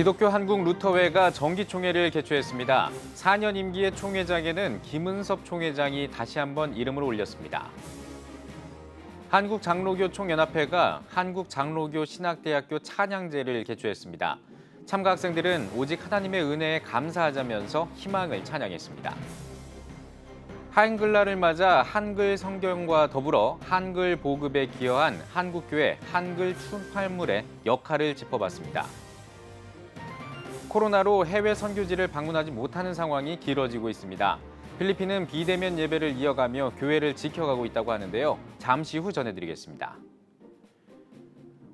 기독교 한국루터회가 정기총회를 개최했습니다. 4년 임기의 총회장에는 김은섭 총회장이 다시 한번 이름을 올렸습니다. 한국장로교 총연합회가 한국장로교 신학대학교 찬양제를 개최했습니다. 참가 학생들은 오직 하나님의 은혜에 감사하자면서 희망을 찬양했습니다. 한글날을 맞아 한글 성경과 더불어 한글 보급에 기여한 한국교회 한글 출판물의 역할을 짚어봤습니다. 코로나로 해외 선교지를 방문하지 못하는 상황이 길어지고 있습니다. 필리핀은 비대면 예배를 이어가며 교회를 지켜가고 있다고 하는데요. 잠시 후 전해드리겠습니다.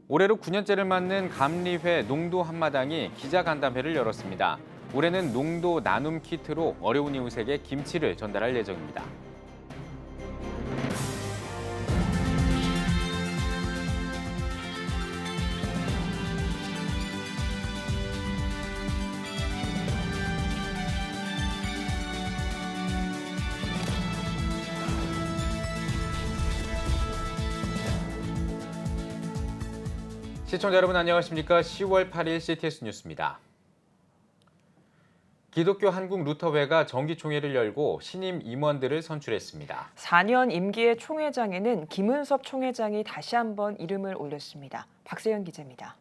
올해로 9년째를 맞는 감리회 농도 한마당이 기자간담회를 열었습니다. 올해는 농도 나눔 키트로 어려운 이웃에게 김치를 전달할 예정입니다. 시청자 여러분 안녕하십니까? 10월 8일 CTS 뉴스입니다. 기독교 한국루터회가 정기총회를 열고 신임 임원들을 선출했습니다. 4년 임기의 총회장에는 김은섭 총회장이 다시 한번 이름을 올렸습니다. 박세현 기자입니다.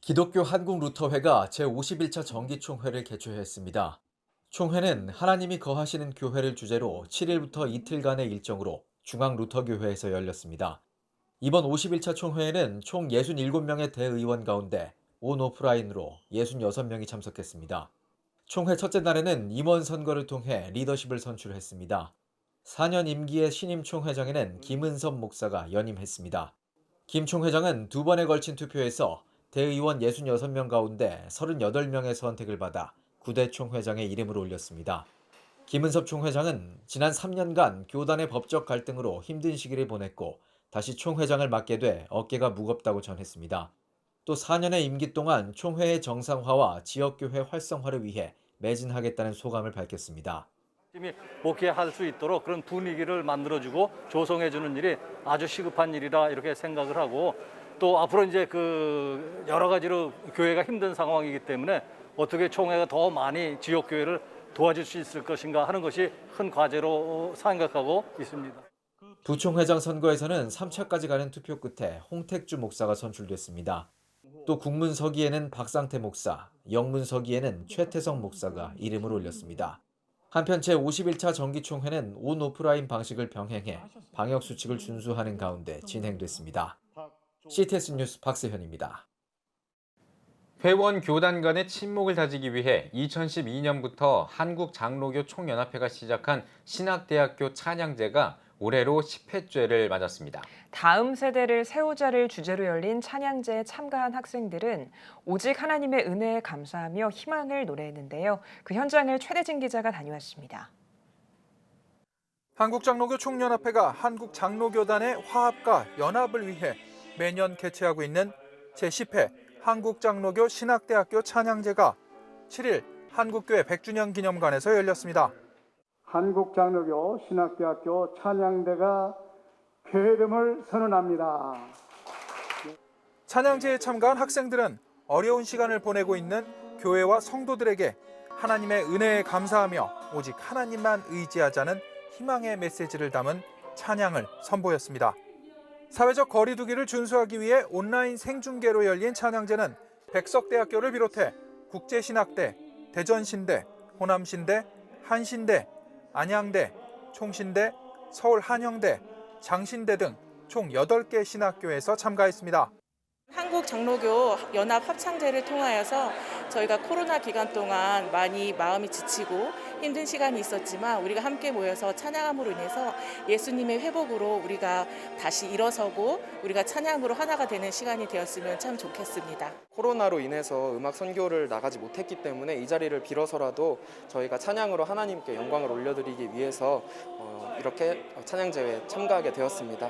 기독교 한국루터회가 제51차 정기총회를 개최했습니다. 총회는 하나님이 거하시는 교회를 주제로 7일부터 이틀간의 일정으로 중앙루터교회에서 열렸습니다. 이번 51차 총회에는 총 67명의 대의원 가운데 온 오프라인으로 66명이 참석했습니다. 총회 첫째 날에는 임원 선거를 통해 리더십을 선출했습니다. 4년 임기의 신임 총회장에는 김은섭 목사가 연임했습니다. 김 총회장은 두 번에 걸친 투표에서 대의원 66명 가운데 38명의 선택을 받아 9대 총회장의 이름을 올렸습니다. 김은섭 총회장은 지난 3년간 교단의 법적 갈등으로 힘든 시기를 보냈고 다시 총회장을 맡게 돼 어깨가 무겁다고 전했습니다. 또 4년의 임기 동안 총회의 정상화와 지역교회 활성화를 위해 매진하겠다는 소감을 밝혔습니다. 목회할 수 있도록 그런 분위기를 만들어주고 조성해주는 일이 아주 시급한 일이라 이렇게 생각을 하고 또 앞으로 이제 그 여러 가지로 교회가 힘든 상황이기 때문에 어떻게 총회가 더 많이 지역교회를 도와줄 수 있을 것인가 하는 것이 큰 과제로 생각하고 있습니다. 부총회장 선거에서는 3차까지 가는 투표 끝에 홍택주 목사가 선출됐습니다. 또 국문서기에는 박상태 목사, 영문서기에는 최태성 목사가 이름을 올렸습니다. 한편 제51차 정기총회는 온 오프라인 방식을 병행해 방역수칙을 준수하는 가운데 진행됐습니다. CTS 뉴스 박세현입니다. 회원 교단 간의 친목을 다지기 위해 2012년부터 한국장로교 총연합회가 시작한 신학대학교 찬양제가 올해로 10회째를 맞았습니다. 다음 세대를 세우자를 주제로 열린 찬양제에 참가한 학생들은 오직 하나님의 은혜에 감사하며 희망을 노래했는데요. 그 현장을 최대진 기자가 다녀왔습니다. 한국장로교 총연합회가 한국장로교단의 화합과 연합을 위해 매년 개최하고 있는 제10회 한국장로교 신학대학교 찬양제가 7일 한국교회 100주년 기념관에서 열렸습니다. 한국장로교 신학대학교 찬양대가 쾌됨을 선언합니다. 찬양제에 참가한 학생들은 어려운 시간을 보내고 있는 교회와 성도들에게 하나님의 은혜에 감사하며 오직 하나님만 의지하자는 희망의 메시지를 담은 찬양을 선보였습니다. 사회적 거리 두기를 준수하기 위해 온라인 생중계로 열린 찬양제는 백석대학교를 비롯해 국제신학대, 대전신대, 호남신대, 한신대, 안양대, 총신대, 서울한영대, 장신대 등 총 8개 신학교에서 참가했습니다. 한국장로교 연합 합창제를 통하여서 저희가 코로나 기간 동안 많이 마음이 지치고 힘든 시간이 있었지만 우리가 함께 모여서 찬양함으로 인해서 예수님의 회복으로 우리가 다시 일어서고 우리가 찬양으로 하나가 되는 시간이 되었으면 참 좋겠습니다. 코로나로 인해서 음악 선교를 나가지 못했기 때문에 이 자리를 빌어서라도 저희가 찬양으로 하나님께 영광을 올려드리기 위해서 이렇게 찬양제에 참가하게 되었습니다.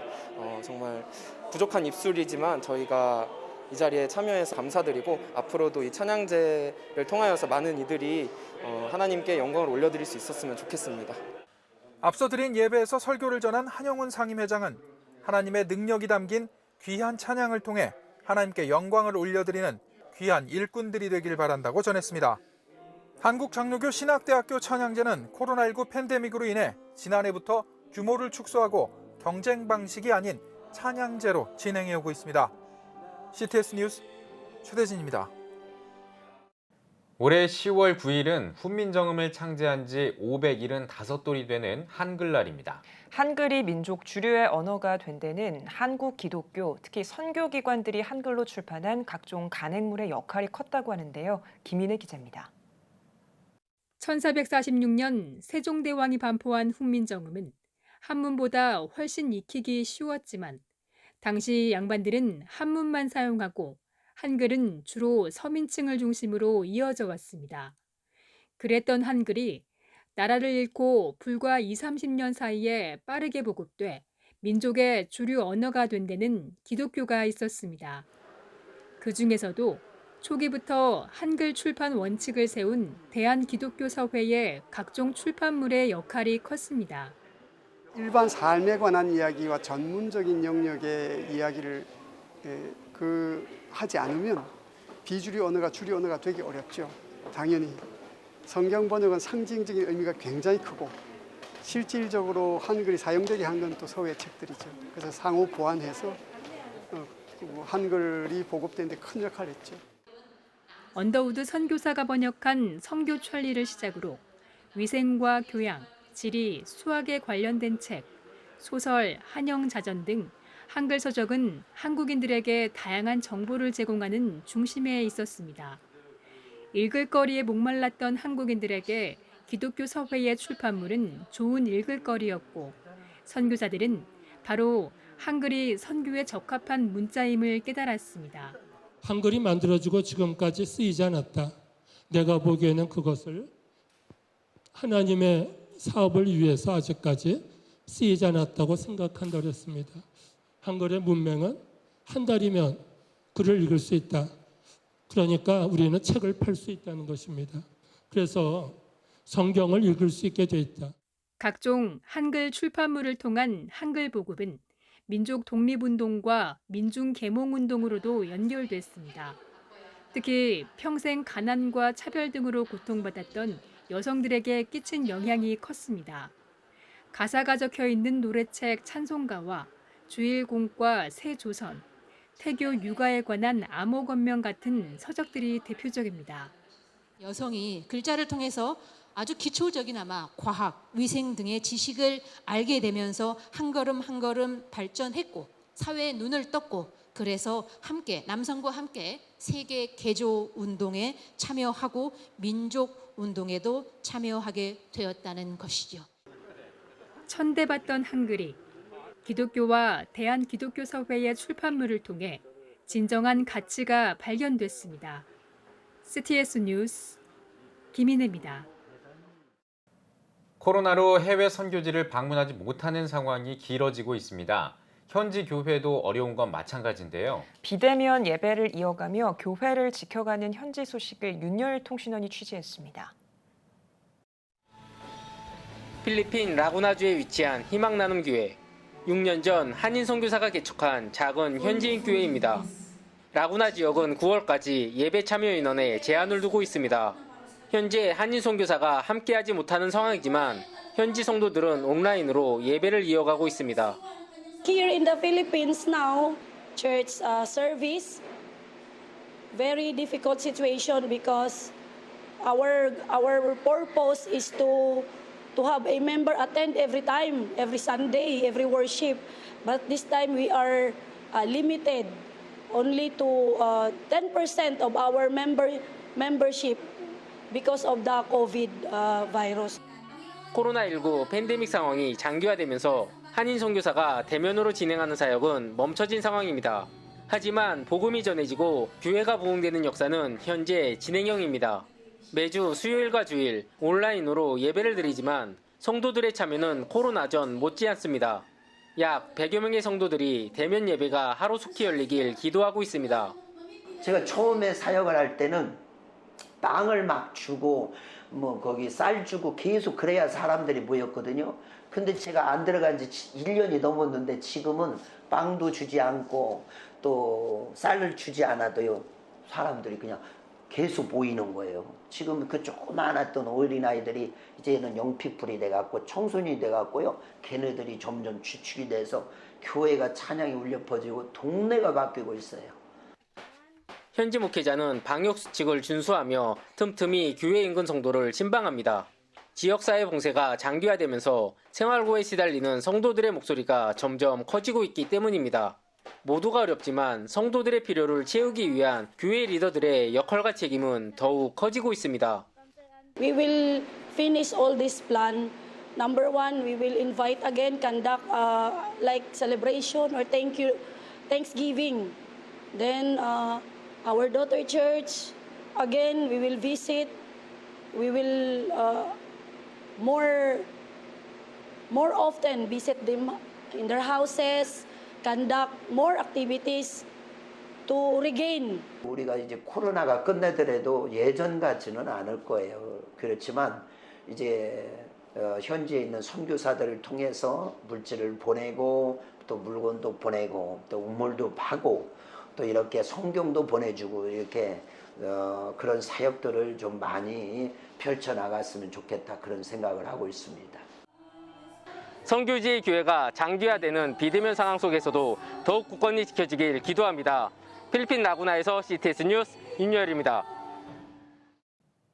정말 부족한 입술이지만 저희가 이 자리에 참여해서 감사드리고 앞으로도 이 찬양제를 통하여서 많은 이들이 하나님께 영광을 올려드릴 수 있었으면 좋겠습니다. 앞서 드린 예배에서 설교를 전한 한영훈 상임회장은 하나님의 능력이 담긴 귀한 찬양을 통해 하나님께 영광을 올려드리는 귀한 일꾼들이 되길 바란다고 전했습니다. 한국장로교 신학대학교 찬양제는 코로나19 팬데믹으로 인해 지난해부터 규모를 축소하고 경쟁 방식이 아닌 찬양제로 진행해오고 있습니다. CTS 뉴스 최대진입니다. 올해 10월 9일은 훈민정음을 창제한 지 575돌이 되는 한글날입니다. 한글이 민족 주류의 언어가 된 데는 한국 기독교, 특히 선교기관들이 한글로 출판한 각종 간행물의 역할이 컸다고 하는데요. 김인혜 기자입니다. 1446년 세종대왕이 반포한 훈민정음은 한문보다 훨씬 익히기 쉬웠지만 당시 양반들은 한문만 사용하고 한글은 주로 서민층을 중심으로 이어져 왔습니다. 그랬던 한글이 나라를 잃고 불과 20-30년 사이에 빠르게 보급돼 민족의 주류 언어가 된 데는 기독교가 있었습니다. 그 중에서도 초기부터 한글 출판 원칙을 세운 대한기독교서회의 각종 출판물의 역할이 컸습니다. 일반 삶에 관한 이야기와 전문적인 영역의 이야기를 하지 않으면 비주류 언어가 주류 언어가 되기 어렵죠. 당연히 성경 번역은 상징적인 의미가 굉장히 크고 실질적으로 한글이 사용되게 한 건 또 서회 책들이죠. 그래서 상호 보완해서 한글이 보급되는 데 큰 역할을 했죠. 언더우드 선교사가 번역한 성교 천리를 시작으로 위생과 교양, 지리, 수학에 관련된 책, 소설, 한영 자전 등 한글 서적은 한국인들에게 다양한 정보를 제공하는 중심에 있었습니다. 읽을 거리에 목말랐던 한국인들에게 기독교 서회의 출판물은 좋은 읽을 거리였고 선교사들은 바로 한글이 선교에 적합한 문자임을 깨달았습니다. 한글이 만들어지고 지금까지 쓰이지 않았다. 내가 보기에는 그것을 하나님의 사업을 위해서 아직까지 쓰이지 않았다고 생각한다고 했습니다. 한글의 문맹은 한 달이면 글을 읽을 수 있다. 그러니까 우리는 책을 팔 수 있다는 것입니다. 그래서 성경을 읽을 수 있게 돼 있다. 각종 한글 출판물을 통한 한글 보급은 민족 독립운동과 민중 계몽운동으로도 연결됐습니다. 특히 평생 가난과 차별 등으로 고통받았던 여성들에게 끼친 영향이 컸습니다. 가사가 적혀 있는 노래책 찬송가와 주일공과 새조선, 태교 육아에 관한 암호건명 같은 서적들이 대표적입니다. 여성이 글자를 통해서 아주 기초적이나마 과학, 위생 등의 지식을 알게 되면서 한 걸음 한 걸음 발전했고 사회의 눈을 떴고 그래서 함께 남성과 함께 세계 개조 운동에 참여하고 민족 운동에도 참여하게 되었다는 것이죠. 천대받던 한글이 기독교와 대한기독교서회의 출판물을 통해 진정한 가치가 발견됐습니다. CTS 뉴스 김인혜입니다. 코로나로 해외 선교지를 방문하지 못하는 상황이 길어지고 있습니다. 현지 교회도 어려운 건 마찬가지인데요. 비대면 예배를 이어가며 교회를 지켜가는 현지 소식을 윤열통신원이 취재했습니다. 필리핀 라구나주에 위치한 희망나눔교회. 6년 전 한인 선교사가 개척한 작은 현지인 교회입니다. 라구나 지역은 9월까지 예배 참여 인원에 제한을 두고 있습니다. 현재 한인 선교사가 함께하지 못하는 상황이지만 현지 성도들은 온라인으로 예배를 이어가고 있습니다. Here in the Philippines now, church service, very difficult situation because our purpose is to have a member attend every time, every Sunday, every worship. But this time we are limited only to 10% of our membership because of the COVID virus. 코로나19 팬데믹 상황이 장기화되면서 한인 선교사가 대면으로 진행하는 사역은 멈춰진 상황입니다. 하지만 복음이 전해지고 교회가 부흥되는 역사는 현재 진행형입니다. 매주 수요일과 주일 온라인으로 예배를 드리지만 성도들의 참여는 코로나 전 못지않습니다. 약 100여 명의 성도들이 대면 예배가 하루속히 열리길 기도하고 있습니다. 제가 처음에 사역을 할 때는 빵을 막 주고 거기 쌀 주고 계속 그래야 사람들이 모였거든요. 근데 제가 안 들어간 지 1년이 넘었는데 지금은 빵도 주지 않고 또 쌀을 주지 않아도요. 사람들이 그냥 계속 보이는 거예요. 지금 그 조그마했던 어린아이들이 이제는 영피풀이 돼갖고 청소년이 돼갖고요. 걔네들이 점점 주축이 돼서 교회가 찬양이 울려 퍼지고 동네가 바뀌고 있어요. 현지 목회자는 방역수칙을 준수하며 틈틈이 교회 인근 성도를 신방합니다. 지역사회 봉쇄가 장기화되면서 생활고에 시달리는 성도들의 목소리가 점점 커지고 있기 때문입니다. 모두가 어렵지만 성도들의 필요를 채우기 위한 교회 리더들의 역할과 책임은 더욱 커지고 있습니다. We will finish all this plan. Number one, we will invite again, conduct like celebration or Thanksgiving. Then our daughter church, again, we will visit. We will more often visit them in their houses, conduct more activities to regain. 우리가 이제 코로나가 끝내더라도 예전 같지는 않을 거예요. 그렇지만 이제 현지에 있는 선교사들을 통해서 물질을 보내고 또 물건도 보내고 또 우물도 파고 또 이렇게 성경도 보내주고 이렇게 그런 사역들을 좀 많이 펼쳐나갔으면 좋겠다 그런 생각을 하고 있습니다. 선교지의 교회가 장기화되는 비대면 상황 속에서도 더욱 굳건히 지켜지길 기도합니다. 필리핀 라구나에서 CTS 뉴스 윤여일입니다.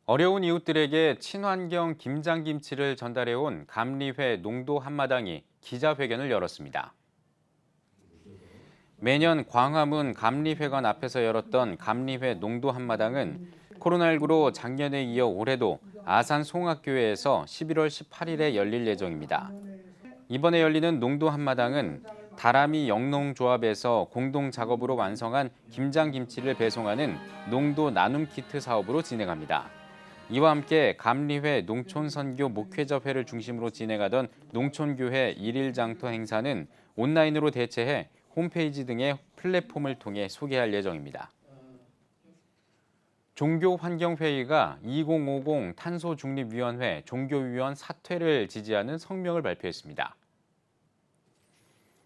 어려운 이웃들에게 친환경 김장김치를 전달해온 감리회 농도 한마당이 기자회견을 열었습니다. 매년 광화문 감리회관 앞에서 열었던 감리회 농도 한마당은 코로나19로 작년에 이어 올해도 아산 송악교회에서 11월 18일에 열릴 예정입니다. 이번에 열리는 농도 한마당은 다라미 영농조합에서 공동 작업으로 완성한 김장김치를 배송하는 농도 나눔 키트 사업으로 진행합니다. 이와 함께 감리회 농촌선교 목회자회를 중심으로 진행하던 농촌교회 일일장터 행사는 온라인으로 대체해 홈페이지 등의 플랫폼을 통해 소개할 예정입니다. 종교환경회의가 2050 탄소중립위원회 종교위원 사퇴를 지지하는 성명을 발표했습니다.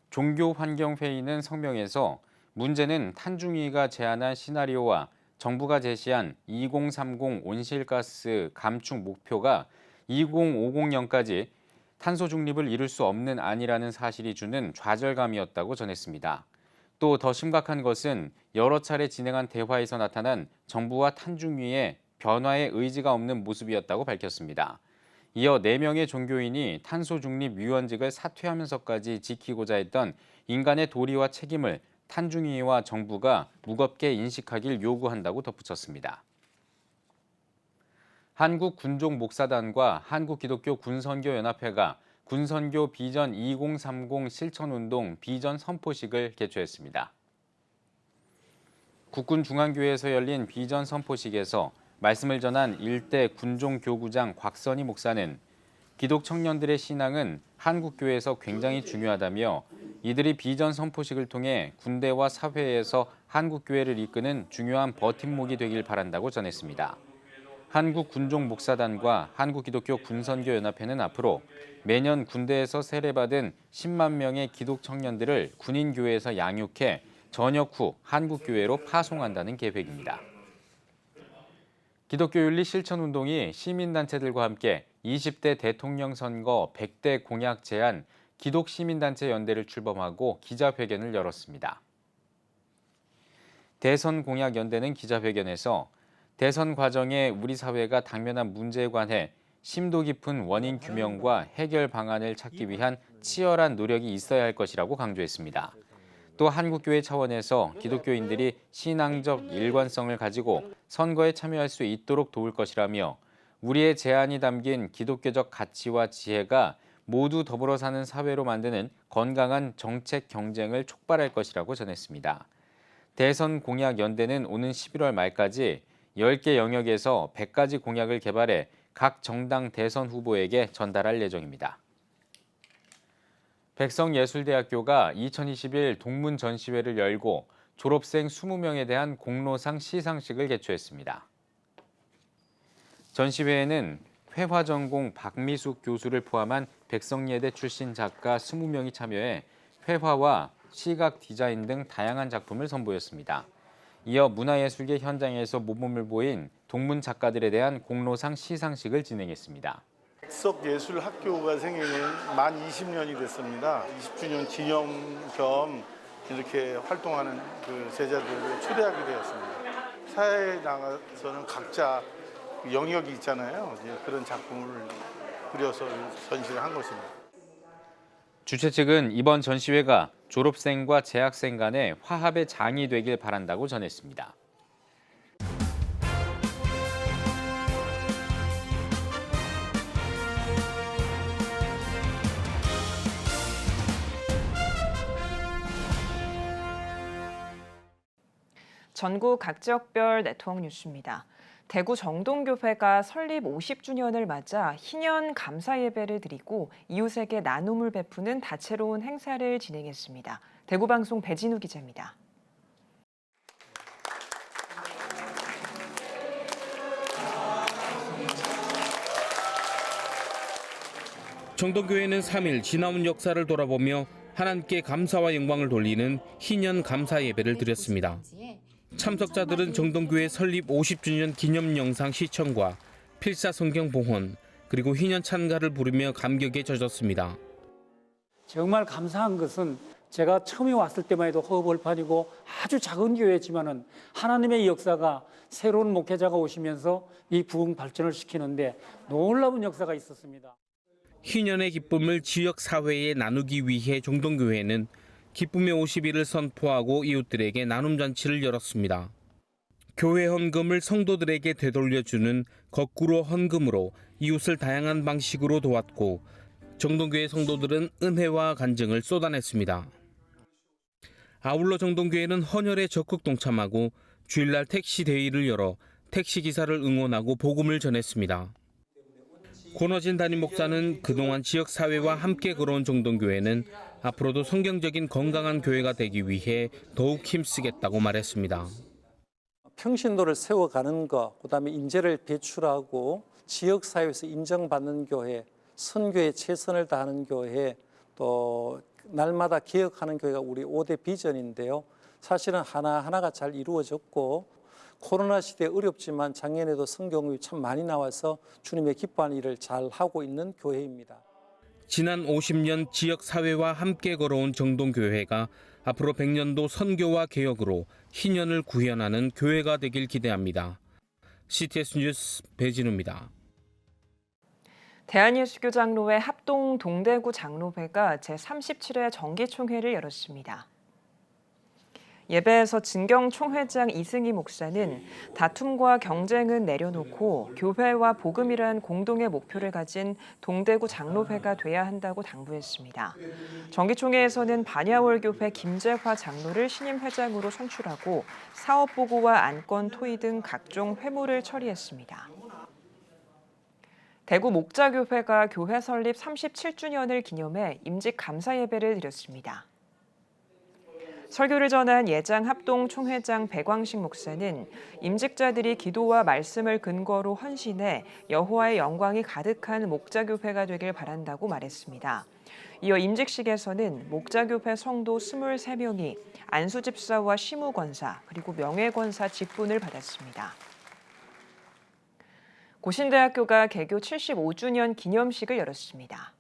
종교환경회의는 성명에서 문제는 탄중위가 제안한 시나리오와 정부가 제시한 2030 온실가스 감축 목표가 2050년까지 탄소 중립을 이룰 수 없는 안이라는 사실이 주는 좌절감이었다고 전했습니다. 또 더 심각한 것은 여러 차례 진행한 대화에서 나타난 정부와 탄중위의 변화의 의지가 없는 모습이었다고 밝혔습니다. 이어 4명의 종교인이 탄소 중립 위원직을 사퇴하면서까지 지키고자 했던 인간의 도리와 책임을 탄중위와 정부가 무겁게 인식하길 요구한다고 덧붙였습니다. 한국군종목사단과 한국기독교군선교연합회가 군선교 비전 2030 실천운동 비전 선포식을 개최했습니다. 국군중앙교회에서 열린 비전 선포식에서 말씀을 전한 일대 군종교구장 곽선희 목사는 기독 청년들의 신앙은 한국교회에서 굉장히 중요하다며 이들이 비전 선포식을 통해 군대와 사회에서 한국교회를 이끄는 중요한 버팀목이 되길 바란다고 전했습니다. 한국군종목사단과 한국기독교군선교연합회는 앞으로 매년 군대에서 세례받은 10만 명의 기독 청년들을 군인교회에서 양육해 전역 후 한국교회로 파송한다는 계획입니다. 기독교윤리 실천운동이 시민단체들과 함께 20대 대통령 선거 100대 공약 제안 기독시민단체 연대를 출범하고 기자회견을 열었습니다. 대선 공약 연대는 기자회견에서 대선 과정에 우리 사회가 당면한 문제에 관해 심도 깊은 원인 규명과 해결 방안을 찾기 위한 치열한 노력이 있어야 할 것이라고 강조했습니다. 또 한국교회 차원에서 기독교인들이 신앙적 일관성을 가지고 선거에 참여할 수 있도록 도울 것이라며 우리의 제안이 담긴 기독교적 가치와 지혜가 모두 더불어 사는 사회로 만드는 건강한 정책 경쟁을 촉발할 것이라고 전했습니다. 대선 공약 연대는 오는 11월 말까지 10개 영역에서 100가지 공약을 개발해 각 정당 대선 후보에게 전달할 예정입니다. 백성예술대학교가 2021 동문 전시회를 열고 졸업생 20명에 대한 공로상 시상식을 개최했습니다. 전시회에는 회화 전공 박미숙 교수를 포함한 백성예대 출신 작가 20명이 참여해 회화와 시각 디자인 등 다양한 작품을 선보였습니다. 이어 문화예술계 현장에서 모범을 보인 동문 작가들에 대한 공로상 시상식을 진행했습니다. 백석예술학교가 생긴 만 20년이 됐습니다. 20주년 기념 겸 이렇게 활동하는 그 제자들을 초대하게 되었습니다. 사회에 나가서는 각자 영역이 있잖아요. 이제 그런 작품을 그려서 전시를 한 것입니다. 주최 측은 이번 전시회가 졸업생과 재학생 간의 화합의 장이 되길 바란다고 전했습니다. 전국 각 지역별 네트워크 뉴스입니다. 대구 정동교회가 설립 50주년을 맞아 희년 감사 예배를 드리고 이웃에게 나눔을 베푸는 다채로운 행사를 진행했습니다. 대구방송 배진우 기자입니다. 정동교회는 3일 지나온 역사를 돌아보며 하나님께 감사와 영광을 돌리는 희년 감사 예배를 드렸습니다. 참석자들은 정동교회 설립 50주년 기념 영상 시청과 필사 성경 봉헌 그리고 희년 찬가를 부르며 감격에 젖었습니다. 정말 감사한 것은 제가 처음에 왔을 때만 해도 허벌판이고 아주 작은 교회지만은 하나님의 역사가 새로운 목회자가 오시면서 이 부흥 발전을 시키는데 놀라운 역사가 있었습니다. 희년의 기쁨을 지역 사회에 나누기 위해 정동교회는 기쁨의 50일을 선포하고 이웃들에게 나눔 잔치를 열었습니다. 교회 헌금을 성도들에게 되돌려주는 거꾸로 헌금으로 이웃을 다양한 방식으로 도왔고 정동교회 성도들은 은혜와 간증을 쏟아냈습니다. 아울러 정동교회는 헌혈에 적극 동참하고 주일날 택시 대회를 열어 택시기사를 응원하고 복음을 전했습니다. 권어진 담임 목사는 그동안 지역사회와 함께 걸어온 정동교회는 앞으로도 성경적인 건강한 교회가 되기 위해 더욱 힘쓰겠다고 말했습니다. 평신도를 세워가는 것, 그다음에 인재를 배출하고 지역사회에서 인정받는 교회, 선교에 최선을 다하는 교회, 또 날마다 개혁하는 교회가 우리 5대 비전인데요. 사실은 하나하나가 잘 이루어졌고 코로나 시대에 어렵지만 작년에도 성경이 참 많이 나와서 주님의 기뻐하는 일을 잘 하고 있는 교회입니다. 지난 50년 지역사회와 함께 걸어온 정동교회가 앞으로 100년도 선교와 개혁으로 희년을 구현하는 교회가 되길 기대합니다. CTS 뉴스 배진우입니다. 대한예수교 장로회 합동 동대구 장로회가 제37회 정기총회를 열었습니다. 예배에서 진경 총회장 이승희 목사는 다툼과 경쟁은 내려놓고 교회와 복음이란 공동의 목표를 가진 동대구 장로회가 돼야 한다고 당부했습니다. 정기총회에서는 반야월교회 김재화 장로를 신임 회장으로 선출하고 사업보고와 안건 토의 등 각종 회무를 처리했습니다. 대구 목자교회가 교회 설립 37주년을 기념해 임직 감사 예배를 드렸습니다. 설교를 전한 예장 합동 총회장 백광식 목사는 임직자들이 기도와 말씀을 근거로 헌신해 여호와의 영광이 가득한 목자교회가 되길 바란다고 말했습니다. 이어 임직식에서는 목자교회 성도 23명이 안수집사와 시무권사 그리고 명예권사 직분을 받았습니다. 고신대학교가 개교 75주년 기념식을 열었습니다.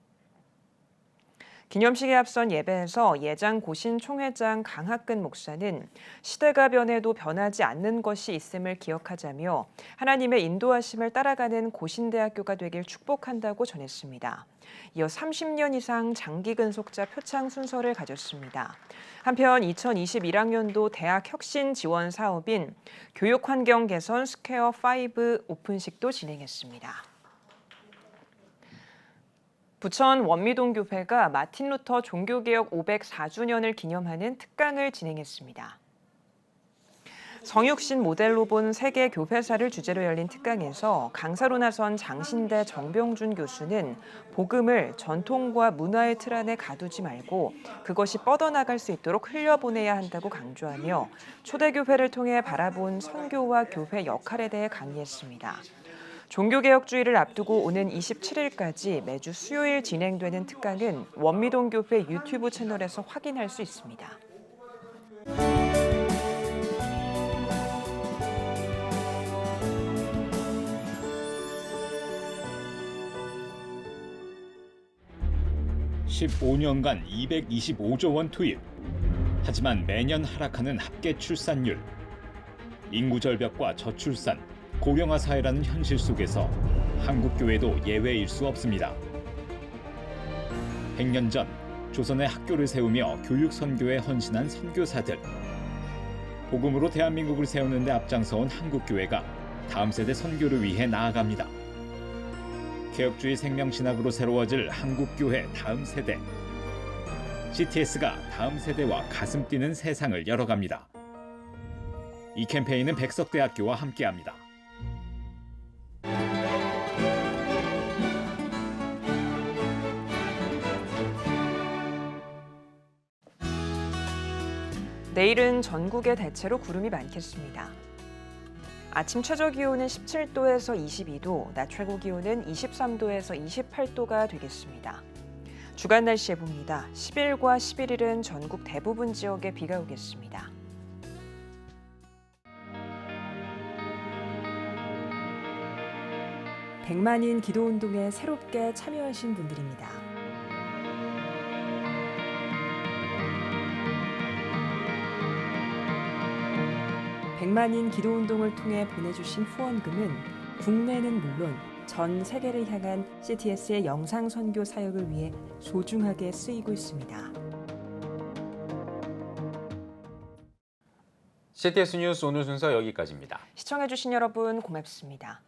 기념식에 앞선 예배에서 예장 고신 총회장 강학근 목사는 시대가 변해도 변하지 않는 것이 있음을 기억하자며 하나님의 인도하심을 따라가는 고신대학교가 되길 축복한다고 전했습니다. 이어 30년 이상 장기 근속자 표창 순서를 가졌습니다. 한편 2021학년도 대학 혁신 지원 사업인 교육환경 개선 스퀘어 5 오픈식도 진행했습니다. 부천 원미동교회가 마틴 루터 종교개혁 504주년을 기념하는 특강을 진행했습니다. 성육신 모델로 본 세계 교회사를 주제로 열린 특강에서 강사로 나선 장신대 정병준 교수는 복음을 전통과 문화의 틀 안에 가두지 말고 그것이 뻗어나갈 수 있도록 흘려보내야 한다고 강조하며 초대교회를 통해 바라본 선교와 교회 역할에 대해 강의했습니다. 종교개혁주의를 앞두고 오는 27일까지 매주 수요일 진행되는 특강은 원미동교회 유튜브 채널에서 확인할 수 있습니다. 15년간 225조 원 투입. 하지만 매년 하락하는 합계 출산율. 인구 절벽과 저출산, 고령화 사회라는 현실 속에서 한국 교회도 예외일 수 없습니다. 100년 전 조선의 학교를 세우며 교육 선교에 헌신한 선교사들. 복음으로 대한민국을 세우는 데 앞장서온 한국 교회가 다음 세대 선교를 위해 나아갑니다. 개혁주의 생명신학으로 새로워질 한국교회 다음 세대. CTS가 다음 세대와 가슴 뛰는 세상을 열어갑니다. 이 캠페인은 백석대학교와 함께합니다. 내일은 전국에 대체로 구름이 많겠습니다. 아침 최저 기온은 17도에서 22도, 낮 최고 기온은 23도에서 28도가 되겠습니다. 주간 날씨 해봅니다. 10일과 11일은 전국 대부분 지역에 비가 오겠습니다. 백만인 기도운동에 새롭게 참여하신 분들입니다. 백만인 기도운동을 통해 보내주신 후원금은 국내는 물론 전 세계를 향한 CTS의 영상 선교 사역을 위해 소중하게 쓰이고 있습니다. CTS 뉴스 오늘 순서 여기까지입니다. 시청해주신 여러분 고맙습니다.